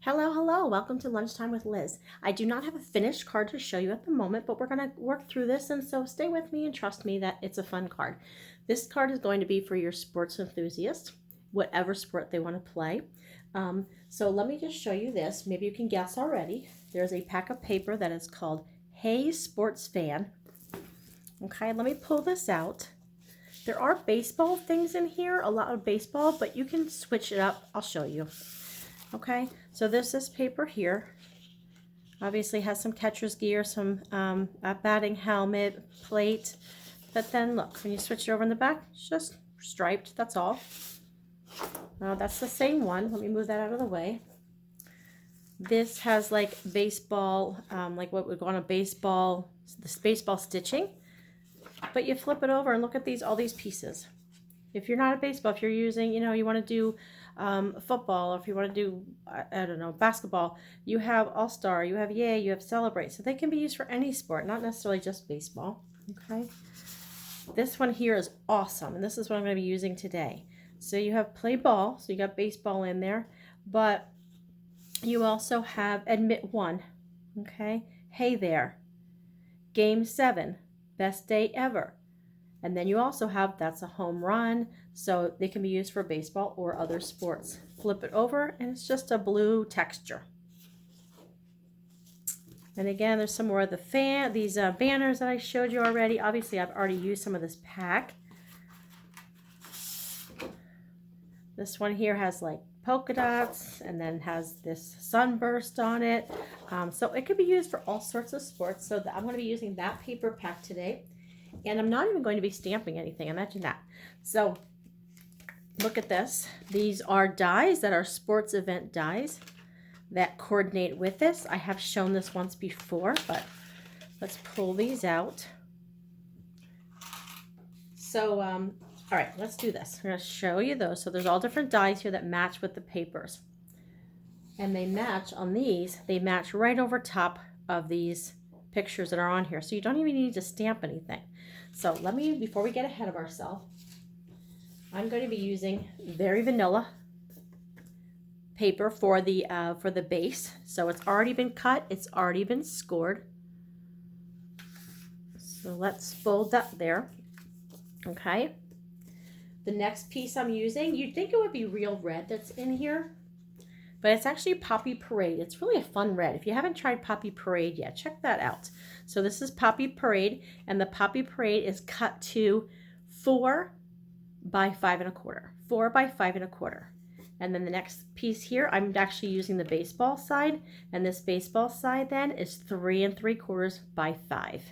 Hello, hello. Welcome to Lunchtime with Liz. I do not have a finished card to show you at the moment, but we're going to work through this, and so stay with me and trust me that it's a fun card. This card is going to be for your sports enthusiast, whatever sport they want to play. So let me just show you this. Maybe you can guess already. There's a pack of paper that is called Hey Sports Fan. Okay, let me pull this out. There are baseball things in here, a lot of baseball, but you can switch it up. I'll show you. Okay, so there's this paper here. Obviously has some catcher's gear, some a batting helmet, plate. But then look, when you switch it over in the back, it's just striped, that's all. That's the same one. Let me move that out of the way. This has like baseball, like what would go on a baseball, this baseball stitching. But you flip it over and look at all these pieces. If you're not a baseball, if you're using, you want to do football, or if you want to do, I don't know, basketball, you have All-Star, you have Yay, you have Celebrate. So they can be used for any sport, not necessarily just baseball. Okay. This one here is awesome, and this is what I'm going to be using today. So you have Play Ball, so you got baseball in there, but you also have Admit One. Okay. Hey There. Game 7. Best Day Ever. And then you also have That's a Home Run, so they can be used for baseball or other sports. Flip it over and it's just a blue texture. And again, there's some more of these banners that I showed you already. Obviously, I've already used some of this pack. This one here has like polka dots and then has this sunburst on it. So it could be used for all sorts of sports. So I'm going to be using that paper pack today. And I'm not even going to be stamping anything. Imagine that. So look at this. These are dies that are sports event dies that coordinate with this. I have shown this once before, but let's pull these out. So, all right, let's do this. I'm going to show you those. So there's all different dies here that match with the papers. And they match on these. They match right over top of these pictures that are on here. So you don't even need to stamp anything. So before we get ahead of ourselves, I'm going to be using very vanilla paper for the base. So it's already been cut, it's already been scored. So let's fold that there. Okay. The next piece I'm using, you'd think it would be real red that's in here, but it's actually Poppy Parade. It's really a fun red. If you haven't tried Poppy Parade yet, check that out. So this is Poppy Parade, and the Poppy Parade is cut to 4 by 5 1/4. 4 by 5 1/4. And then the next piece here, I'm actually using the baseball side, and this baseball side then is 3 3/4 by 5.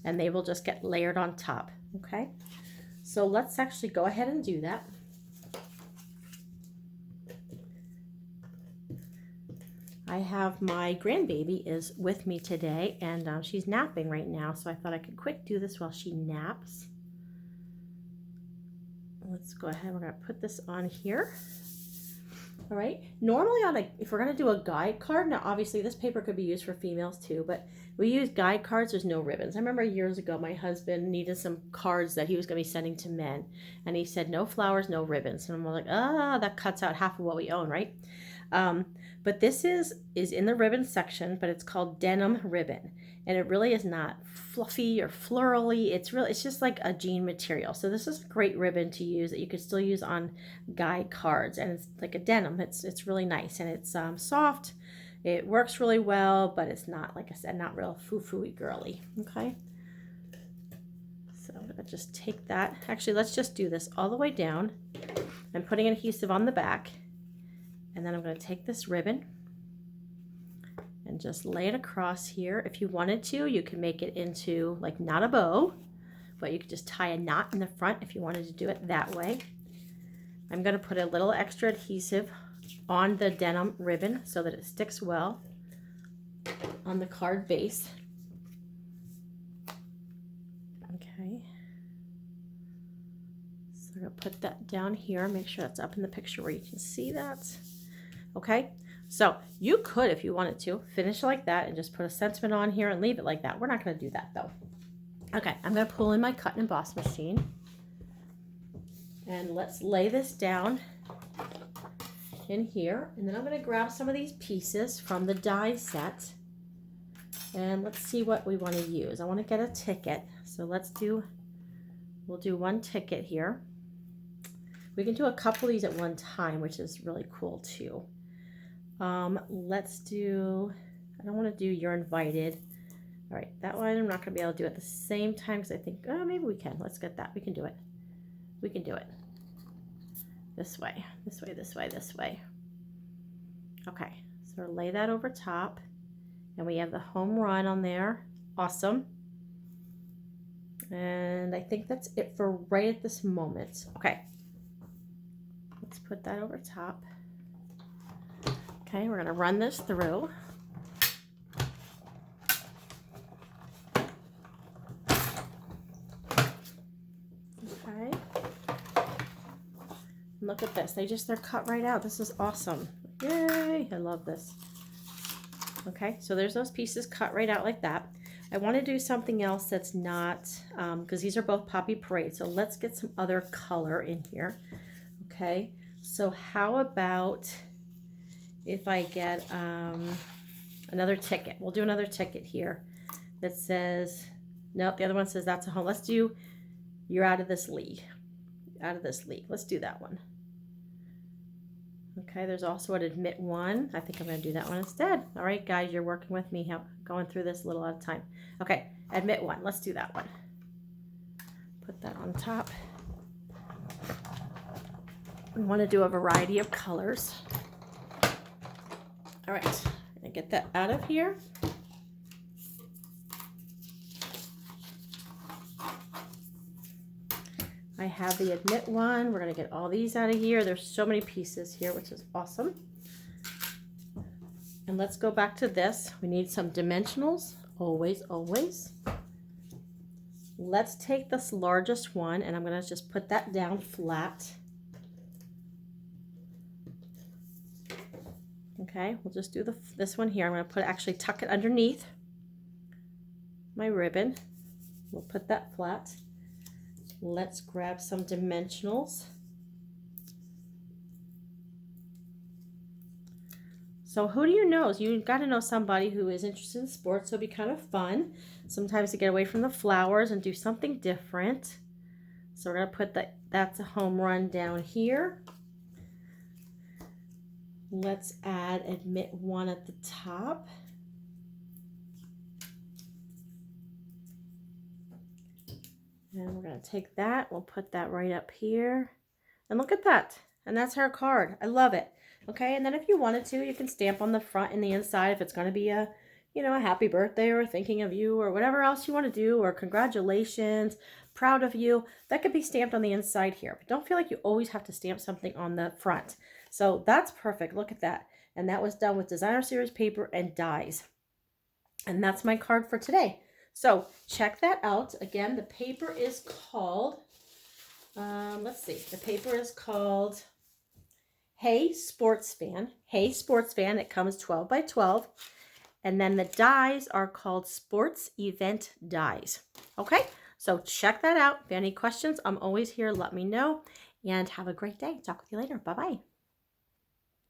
And they will just get layered on top, okay? So let's actually go ahead and do that. I have my grandbaby is with me today, and she's napping right now, so I thought I could quick do this while she naps. Let's go ahead. We're going to put this on here. All right. Normally, if we're going to do a guide card, now obviously this paper could be used for females too, but we use guide cards. There's no ribbons. I remember years ago, my husband needed some cards that he was going to be sending to men, and he said no flowers, no ribbons. And I'm like, that cuts out half of what we own, right? But this is in the ribbon section, but it's called denim ribbon, and it really is not fluffy or florally. It's just like a jean material. So this is a great ribbon to use that you could still use on guide cards, and it's like a denim. It's really nice, and it's soft. It works really well, but it's not, like I said, not real foo-foo-y girly. Okay. So I'm gonna just take that. Actually, let's just do this all the way down. I'm putting adhesive on the back. And then I'm going to take this ribbon and just lay it across here. If you wanted to, you can make it into like not a bow, but you could just tie a knot in the front if you wanted to do it that way. I'm going to put a little extra adhesive on the denim ribbon so that it sticks well on the card base. Okay. So I'm going to put that down here. Make sure that's up in the picture where you can see that. Okay, so you could, if you wanted to, finish like that and just put a sentiment on here and leave it like that. We're not going to do that though. Okay, I'm going to pull in my cut and emboss machine, and let's lay this down in here. And then I'm going to grab some of these pieces from the die set. And let's see what we want to use. I want to get a ticket. So we'll do one ticket here. We can do a couple of these at one time, which is really cool too. Let's do, I don't want to do you're invited. All right, that one I'm not going to be able to do at the same time because I think, oh, maybe we can. Let's get that. We can do it. We can do it. This way, this way, this way, this way. Okay, so lay that over top. And we have the home run on there. Awesome. And I think that's it for right at this moment. Okay. Let's put that over top. Okay, we're going to run this through. Okay. Look at this. They're cut right out. This is awesome. Yay! I love this. Okay, so there's those pieces cut right out like that. I want to do something else that's not, because these are both Poppy Parade. So let's get some other color in here. Okay, so how about if I get another ticket? We'll do another ticket here that says, nope, the other one says that's a home. Let's do, you're out of this league. Out of this league. Let's do that one. Okay, there's also an admit one. I think I'm going to do that one instead. All right, guys, you're working with me, going through this a little at a time. Okay, admit one. Let's do that one. Put that on top. We want to do a variety of colors. All right, I'm going to get that out of here. I have the admit one. We're going to get all these out of here. There's so many pieces here, which is awesome. And let's go back to this. We need some dimensionals. Always, always. Let's take this largest one, and I'm going to just put that down flat. Okay, we'll just do this one here. I'm going to actually tuck it underneath my ribbon. We'll put that flat. Let's grab some dimensionals. So who do you know? You've got to know somebody who is interested in sports, so it'll be kind of fun sometimes to get away from the flowers and do something different. So we're going to put that's a home run down here. Let's add admit one at the top. And we're going to take that, we'll put that right up here. And look at that. And that's our card. I love it. Okay, and then if you wanted to, you can stamp on the front and the inside if it's going to be a, you know, a happy birthday or thinking of you or whatever else you want to do, or congratulations, proud of you. That could be stamped on the inside here. But don't feel like you always have to stamp something on the front. So that's perfect. Look at that. And that was done with designer series paper and dies. And that's my card for today. So check that out. Again, the paper is called, let's see, the paper is called Hey Sports Fan. Hey Sports Fan. It comes 12 by 12. And then the dies are called Sports Event Dies. Okay, so check that out. If you have any questions, I'm always here. Let me know. And have a great day. Talk with you later. Bye-bye.